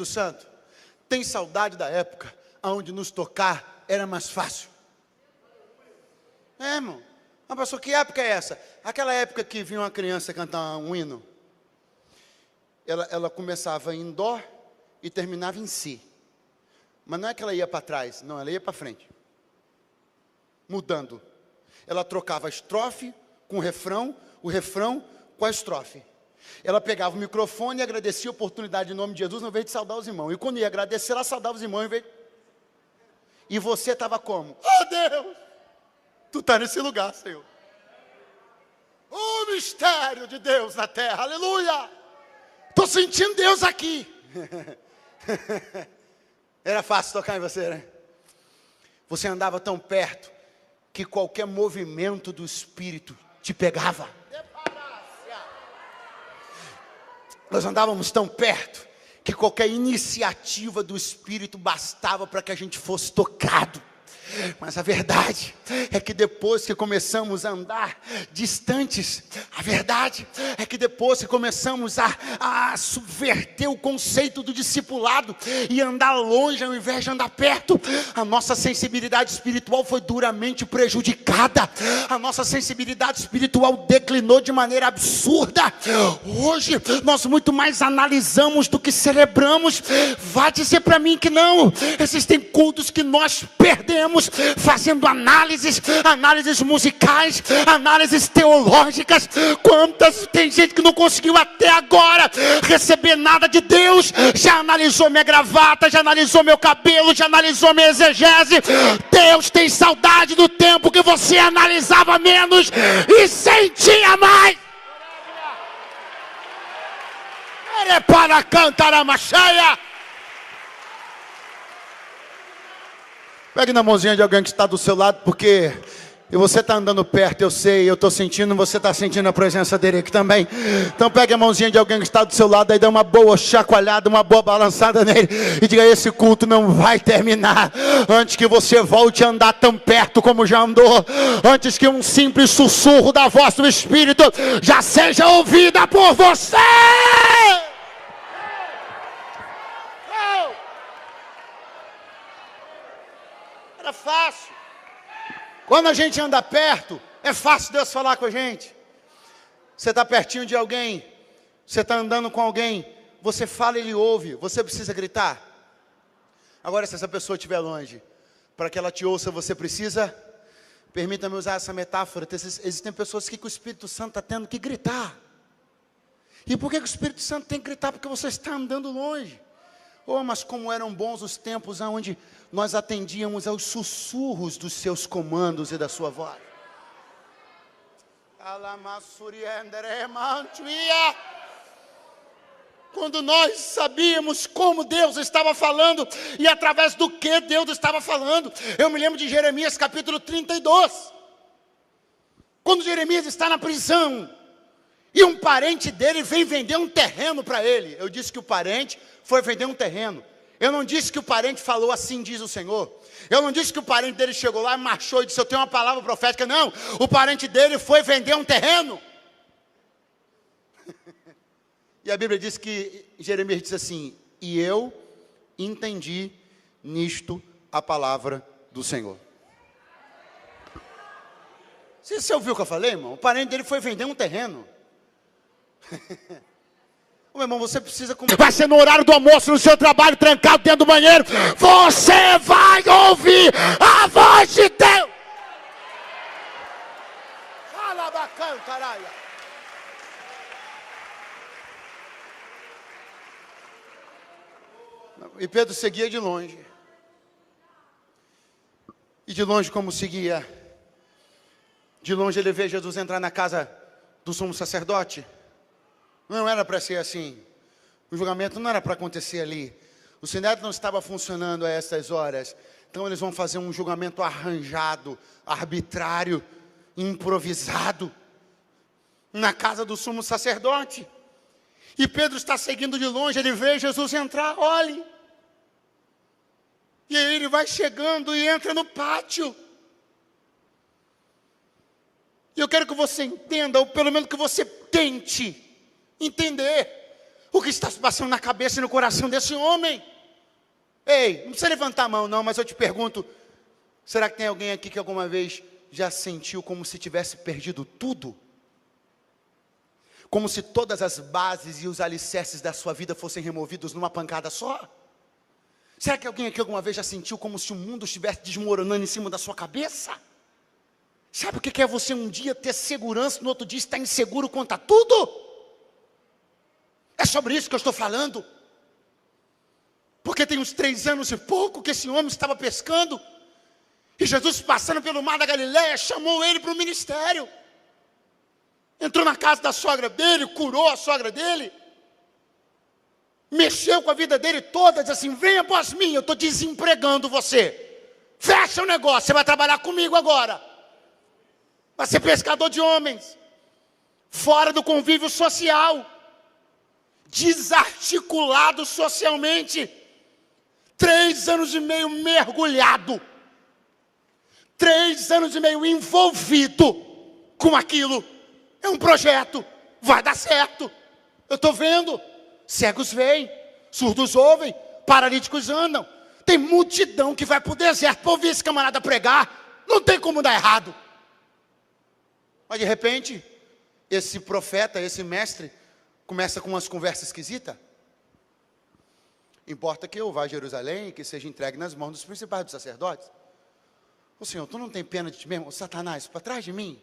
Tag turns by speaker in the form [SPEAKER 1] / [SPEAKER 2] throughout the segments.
[SPEAKER 1] Espírito Santo, tem saudade da época onde nos tocar era mais fácil? Irmão. Mas pastor, que época é essa? Aquela época que vinha uma criança cantar um hino. Ela começava em dó e terminava em si. Mas não é que ela ia para trás, não, ela ia para frente. Mudando. Ela trocava a estrofe com o refrão com a estrofe. Ela pegava o microfone e agradecia a oportunidade em nome de Jesus, ao invés de saudar os irmãos. E quando ia agradecer, ela saudava os irmãos, E você estava como? Oh Deus, tu está nesse lugar, Senhor. O mistério de Deus na terra, aleluia. Estou sentindo Deus aqui. Era fácil tocar em você, né? Você andava tão perto que qualquer movimento do Espírito te pegava. Nós andávamos tão perto que qualquer iniciativa do Espírito bastava para que a gente fosse tocado. Mas a verdade é que depois que começamos a andar distantes, a verdade é que depois que começamos a subverter o conceito do discipulado e andar longe ao invés de andar perto, a nossa sensibilidade espiritual foi duramente prejudicada. A nossa sensibilidade espiritual declinou de maneira absurda. Hoje nós muito mais analisamos do que celebramos. Vá dizer para mim que não. Existem cultos que nós perdemos fazendo análises musicais, análises teológicas. Tem gente que não conseguiu até agora receber nada de Deus, já analisou minha gravata, já analisou meu cabelo, já analisou minha exegese. Deus tem saudade do tempo que você analisava menos e sentia mais. É para cantar a macheia. Pegue na mãozinha de alguém que está do seu lado, porque você está andando perto, eu sei, eu estou sentindo, você está sentindo a presença dele aqui também. Então pegue a mãozinha de alguém que está do seu lado, aí dá uma boa chacoalhada, uma boa balançada nele, e diga: esse culto não vai terminar antes que você volte a andar tão perto como já andou, antes que um simples sussurro da voz do Espírito já seja ouvida por você. Era fácil. Quando a gente anda perto, é fácil Deus falar com a gente. Você está pertinho de alguém, você está andando com alguém, você fala e ele ouve. Você precisa gritar? Agora, se essa pessoa estiver longe, para que ela te ouça, você precisa, permita-me usar essa metáfora, existem pessoas que o Espírito Santo está tendo que gritar. E por que o Espírito Santo tem que gritar? Porque você está andando longe. Oh, mas como eram bons os tempos onde nós atendíamos aos sussurros dos seus comandos e da sua voz. Quando nós sabíamos como Deus estava falando e através do que Deus estava falando. Eu me lembro de Jeremias capítulo 32. Quando Jeremias está na prisão e um parente dele vem vender um terreno para ele. Eu disse que o parente foi vender um terreno. Eu não disse que o parente falou assim, diz o Senhor. Eu não disse que o parente dele chegou lá, marchou e disse: eu tenho uma palavra profética. Não, o parente dele foi vender um terreno. E a Bíblia diz que Jeremias disse assim: e eu entendi nisto a palavra do Senhor. Você ouviu o que eu falei, irmão? O parente dele foi vender um terreno. Meu irmão, você precisa... Vai ser no horário do almoço, no seu trabalho, trancado dentro do banheiro. Você vai ouvir a voz de Deus. Fala bacana, caralho. E Pedro seguia de longe. E de longe como seguia? De longe ele vê Jesus entrar na casa do sumo sacerdote. Não era para ser assim. O julgamento não era para acontecer ali. O Sinédrio não estava funcionando a essas horas. Então eles vão fazer um julgamento arranjado, arbitrário, improvisado, na casa do sumo sacerdote. E Pedro está seguindo de longe, ele vê Jesus entrar, olhe. E aí ele vai chegando e entra no pátio. E eu quero que você entenda, ou pelo menos que você tente entender. O que está se passando na cabeça e no coração desse homem? Ei, não precisa levantar a mão não, mas eu te pergunto, será que tem alguém aqui que alguma vez já sentiu como se tivesse perdido tudo? Como se todas as bases e os alicerces da sua vida fossem removidos numa pancada só? Será que alguém aqui alguma vez já sentiu como se o mundo estivesse desmoronando em cima da sua cabeça? Sabe o que é você um dia ter segurança, no outro dia estar inseguro quanto a tudo? É sobre isso que eu estou falando. Porque tem uns 3 anos e pouco que esse homem estava pescando, e Jesus, passando pelo mar da Galileia, chamou ele para o ministério. Entrou na casa da sogra dele, curou a sogra dele, mexeu com a vida dele toda, disse assim: venha após mim, eu estou desempregando você. Fecha o negócio, você vai trabalhar comigo agora. Vai ser pescador de homens, fora do convívio social, desarticulado socialmente, 3 anos e meio mergulhado, 3 anos e meio envolvido com aquilo. É um projeto, vai dar certo. Eu estou vendo, cegos veem, surdos ouvem, paralíticos andam. Tem multidão que vai para o deserto para ouvir esse camarada pregar. Não tem como dar errado. Mas de repente, esse profeta, esse mestre, começa com umas conversas esquisitas. Importa que eu vá a Jerusalém e que seja entregue nas mãos dos principais dos sacerdotes. Ô Senhor, tu não tem pena de ti mesmo? Ô Satanás, para trás de mim.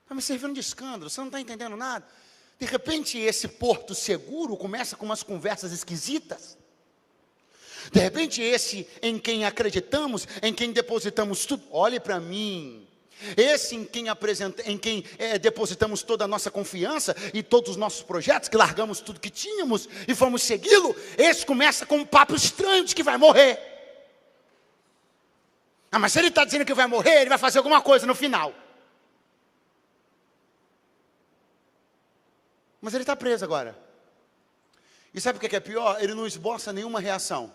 [SPEAKER 1] Está me servindo de escândalo, você não está entendendo nada. De repente esse porto seguro começa com umas conversas esquisitas. De repente esse em quem acreditamos, em quem depositamos tudo, olhe para mim. Esse em quem depositamos toda a nossa confiança e todos os nossos projetos, que largamos tudo que tínhamos e fomos segui-lo, esse começa com um papo estranho de que vai morrer. Ah, mas se ele está dizendo que vai morrer, ele vai fazer alguma coisa no final. Mas ele está preso agora. E sabe o que é pior? Ele não esboça nenhuma reação.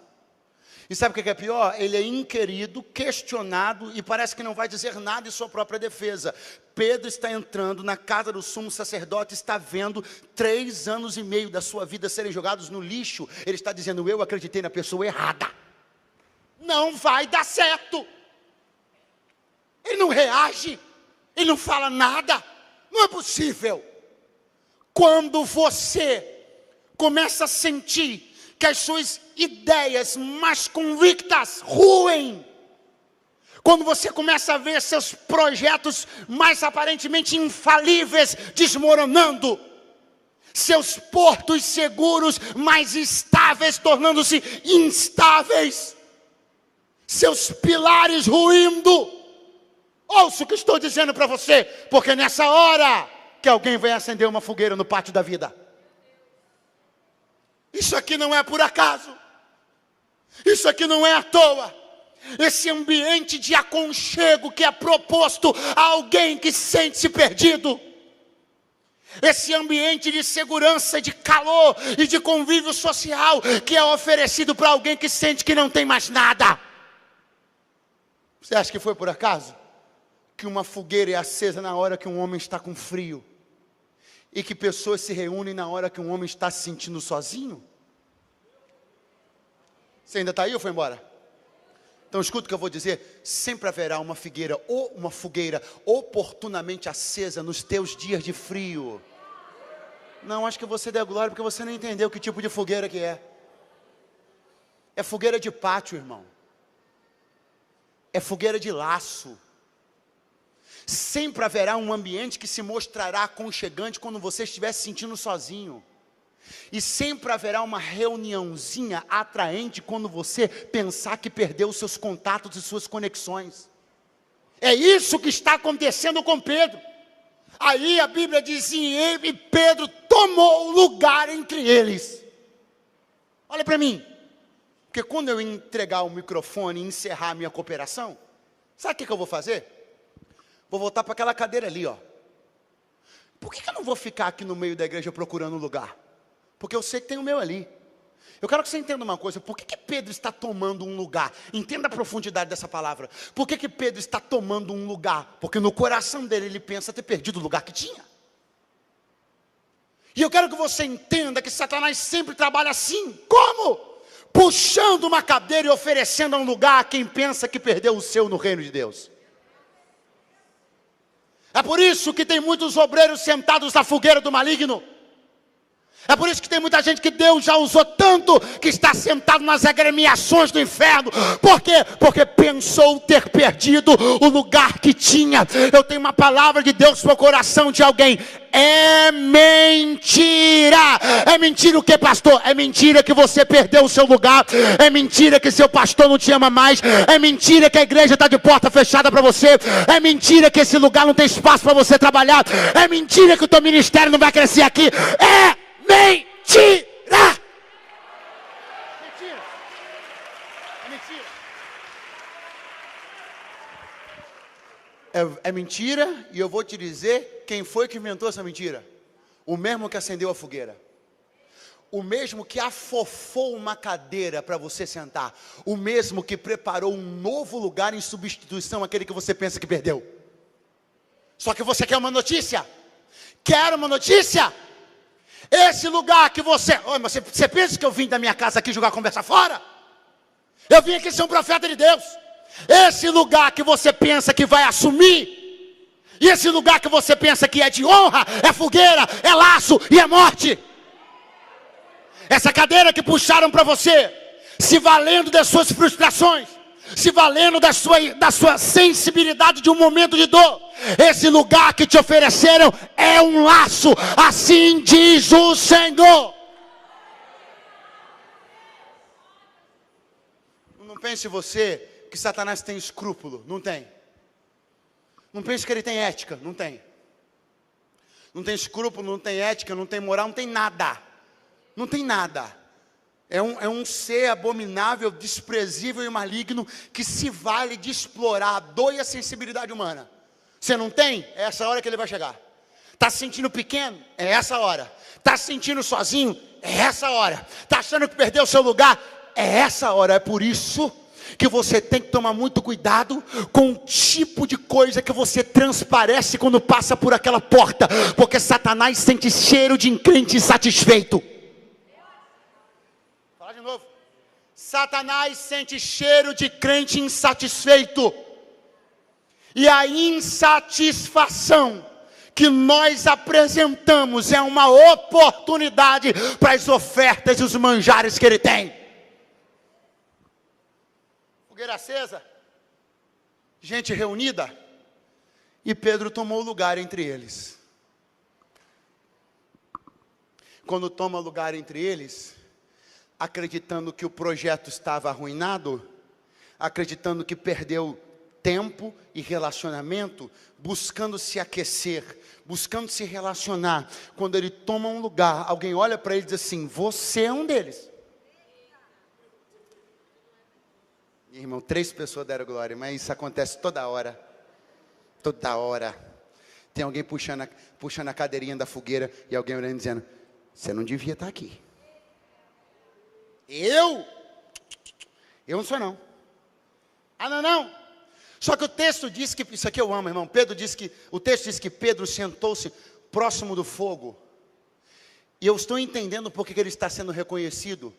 [SPEAKER 1] E sabe o que é pior? Ele é inquirido, questionado e parece que não vai dizer nada em sua própria defesa. Pedro está entrando na casa do sumo sacerdote, está vendo 3 anos e meio da sua vida serem jogados no lixo. Ele está dizendo: eu acreditei na pessoa errada. Não vai dar certo. Ele não reage, ele não fala nada. Não é possível. Quando você começa a sentir que as suas ideias mais convictas ruem, quando você começa a ver seus projetos mais aparentemente infalíveis desmoronando, seus portos seguros mais estáveis tornando-se instáveis, seus pilares ruindo, ouça o que estou dizendo para você, porque nessa hora que alguém vai acender uma fogueira no pátio da vida. Isso aqui não é por acaso. Isso aqui não é à toa. Esse ambiente de aconchego que é proposto a alguém que sente-se perdido. Esse ambiente de segurança, de calor e de convívio social que é oferecido para alguém que sente que não tem mais nada. Você acha que foi por acaso? Que uma fogueira é acesa na hora que um homem está com frio? E que pessoas se reúnem na hora que um homem está se sentindo sozinho? Você ainda está aí ou foi embora? Então escuta o que eu vou dizer. Sempre haverá uma fogueira oportunamente acesa nos teus dias de frio. Não, acho que você deu glória porque você não entendeu que tipo de fogueira que é. É fogueira de pátio, irmão. É fogueira de laço. Sempre haverá um ambiente que se mostrará aconchegante quando você estiver se sentindo sozinho. E sempre haverá uma reuniãozinha atraente quando você pensar que perdeu os seus contatos e suas conexões. É isso que está acontecendo com Pedro. Aí a Bíblia diz: e Pedro tomou lugar entre eles. Olha para mim. Porque quando eu entregar o microfone e encerrar a minha cooperação, sabe o que eu vou fazer? Vou voltar para aquela cadeira ali, ó. Por que eu não vou ficar aqui no meio da igreja procurando um lugar? Porque eu sei que tem o meu ali. Eu quero que você entenda uma coisa. Por que Pedro está tomando um lugar? Entenda a profundidade dessa palavra. Por que Pedro está tomando um lugar? Porque no coração dele ele pensa ter perdido o lugar que tinha. E eu quero que você entenda que Satanás sempre trabalha assim. Como? Puxando uma cadeira e oferecendo a um lugar a quem pensa que perdeu o seu no reino de Deus. É por isso que tem muitos obreiros sentados na fogueira do maligno. É por isso que tem muita gente que Deus já usou tanto, que está sentado nas agremiações do inferno. Por quê? Porque pensou ter perdido o lugar que tinha. Eu tenho uma palavra de Deus para o coração de alguém. É mentira. É mentira o que, pastor? É mentira que você perdeu o seu lugar. É mentira que seu pastor não te ama mais. É mentira que a igreja está de porta fechada para você. É mentira que esse lugar não tem espaço para você trabalhar. É mentira que o teu ministério não vai crescer aqui. É mentira! Mentira! É mentira! É mentira, e eu vou te dizer quem foi que inventou essa mentira. O mesmo que acendeu a fogueira. O mesmo que afofou uma cadeira para você sentar. O mesmo que preparou um novo lugar em substituição àquele que você pensa que perdeu. Só que você quer uma notícia? Quer uma notícia? Esse lugar que você... mas você pensa que eu vim da minha casa aqui jogar a conversa fora? Eu vim aqui ser um profeta de Deus. Esse lugar que você pensa que vai assumir, e esse lugar que você pensa que é de honra, é fogueira, é laço e é morte. Essa cadeira que puxaram para você, se valendo das suas frustrações, se valendo da sua sensibilidade de um momento de dor. Esse lugar que te ofereceram é um laço, assim diz o Senhor. Não pense você que Satanás tem escrúpulo, não tem. Não pense que ele tem ética, não tem. Não tem escrúpulo, não tem ética, não tem moral, não tem nada. Não tem nada. É um ser abominável, desprezível e maligno que se vale de explorar a dor e a sensibilidade humana. Você não tem? É essa hora que ele vai chegar. Está se sentindo pequeno? É essa hora. Está se sentindo sozinho? É essa hora. Está achando que perdeu o seu lugar? É essa hora. É por isso que você tem que tomar muito cuidado com o tipo de coisa que você transparece quando passa por aquela porta. Porque Satanás sente cheiro de crente insatisfeito. Fala de novo. Satanás sente cheiro de crente insatisfeito. E a insatisfação que nós apresentamos é uma oportunidade para as ofertas e os manjares que ele tem. Fogueira acesa, gente reunida, e Pedro tomou lugar entre eles. Quando toma lugar entre eles, acreditando que o projeto estava arruinado, acreditando que perdeu tempo e relacionamento, buscando se aquecer, buscando se relacionar. Quando ele toma um lugar, alguém olha para ele e diz assim: você é um deles. Irmão, 3 pessoas deram glória, mas isso acontece toda hora. Toda hora. Tem alguém puxando a cadeirinha da fogueira e alguém olhando e dizendo: você não devia estar aqui. Eu não sou não. Não. Só que o texto diz que, isso aqui eu amo, irmão. O texto diz que Pedro sentou-se próximo do fogo. E eu estou entendendo por que ele está sendo reconhecido.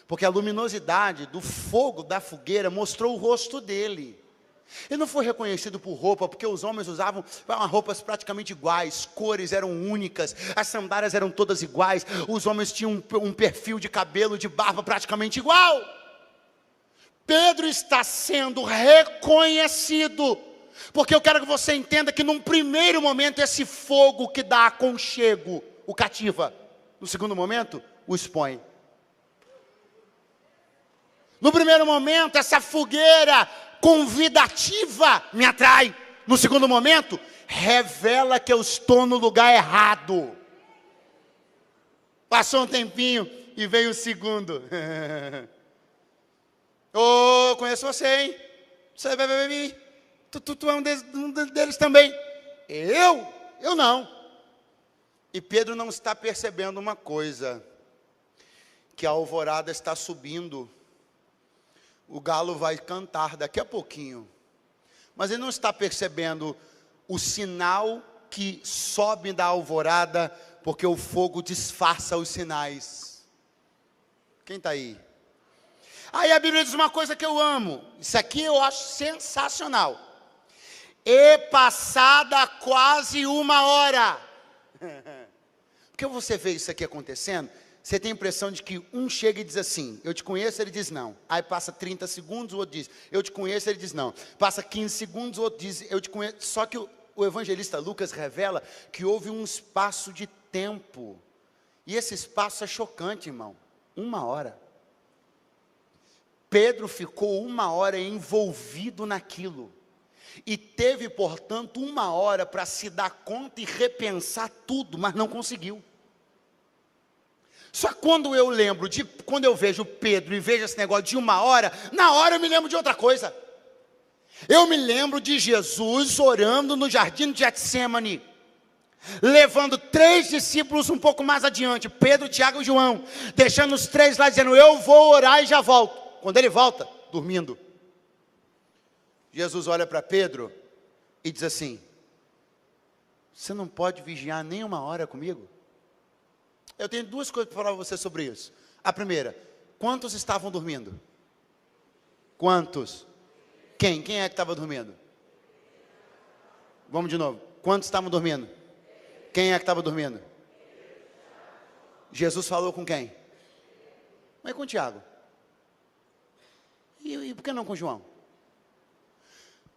[SPEAKER 1] Porque a luminosidade do fogo da fogueira mostrou o rosto dele. Ele não foi reconhecido por roupa, porque os homens usavam roupas praticamente iguais, cores eram únicas, as sandálias eram todas iguais, os homens tinham um perfil de cabelo, de barba praticamente igual. Pedro está sendo reconhecido, porque eu quero que você entenda que num primeiro momento esse fogo que dá aconchego o cativa, no segundo momento o expõe. No primeiro momento essa fogueira convidativa me atrai, no segundo momento revela que eu estou no lugar errado. Passou um tempinho e veio o segundo. Conheço você, hein? Você tu é um deles também. Eu não. E Pedro não está percebendo uma coisa, que a alvorada está subindo. O galo vai cantar daqui a pouquinho. Mas ele não está percebendo o sinal que sobe da alvorada, porque o fogo disfarça os sinais. Quem está aí? Aí a Bíblia diz uma coisa que eu amo. Isso aqui eu acho sensacional. E passada quase 1 hora. Porque você vê isso aqui acontecendo, você tem a impressão de que um chega e diz assim, eu te conheço, ele diz não. Aí passa 30 segundos, o outro diz, eu te conheço, ele diz não. Passa 15 segundos, o outro diz, eu te conheço. Só que o evangelista Lucas revela que houve um espaço de tempo. E esse espaço é chocante, irmão. 1 hora. Pedro ficou 1 hora envolvido naquilo. E teve, portanto, 1 hora para se dar conta e repensar tudo, mas não conseguiu. Só que quando eu vejo Pedro e vejo esse negócio de 1 hora, na hora eu me lembro de outra coisa. Eu me lembro de Jesus orando no jardim de Getsêmani, levando 3 discípulos um pouco mais adiante, Pedro, Tiago e João, deixando os 3 lá dizendo, eu vou orar e já volto. Quando ele volta, dormindo, Jesus olha para Pedro e diz assim, você não pode vigiar nem 1 hora comigo? Eu tenho 2 coisas para falar para você sobre isso. A primeira, quantos estavam dormindo? Quantos? Quem é que estava dormindo? Vamos de novo. Quantos estavam dormindo? Quem é que estava dormindo? Jesus falou com quem? Mas com Tiago. E por que não com João?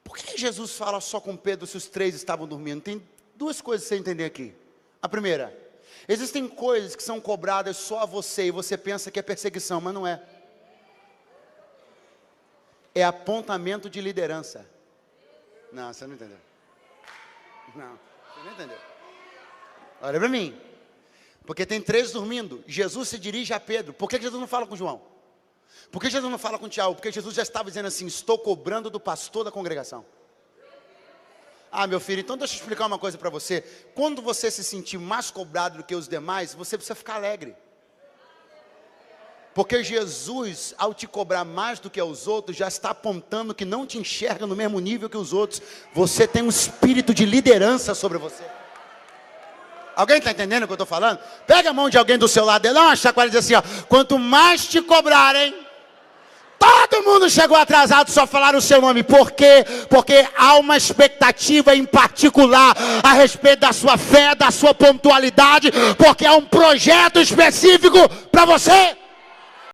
[SPEAKER 1] Por que Jesus fala só com Pedro se os 3 estavam dormindo? Tem 2 coisas para você entender aqui. A primeira, existem coisas que são cobradas só a você e você pensa que é perseguição, mas não é. É apontamento de liderança. Não, você não entendeu. Não, você não entendeu. Olha para mim. Porque tem 3 dormindo. Jesus se dirige a Pedro. Por que Jesus não fala com João? Por que Jesus não fala com Tiago? Porque Jesus já estava dizendo assim, estou cobrando do pastor da congregação. Ah, meu filho, então deixa eu explicar uma coisa para você. Quando você se sentir mais cobrado do que os demais, você precisa ficar alegre. Porque Jesus, ao te cobrar mais do que os outros, já está apontando que não te enxerga no mesmo nível que os outros. Você tem um espírito de liderança sobre você. Alguém está entendendo o que eu estou falando? Pega a mão de alguém do seu lado, dá uma chacoalha e diz assim, ó, quanto mais te cobrarem, todo mundo chegou atrasado, só falaram o seu nome. Por quê? Porque há uma expectativa em particular a respeito da sua fé, da sua pontualidade, porque há um projeto específico para você.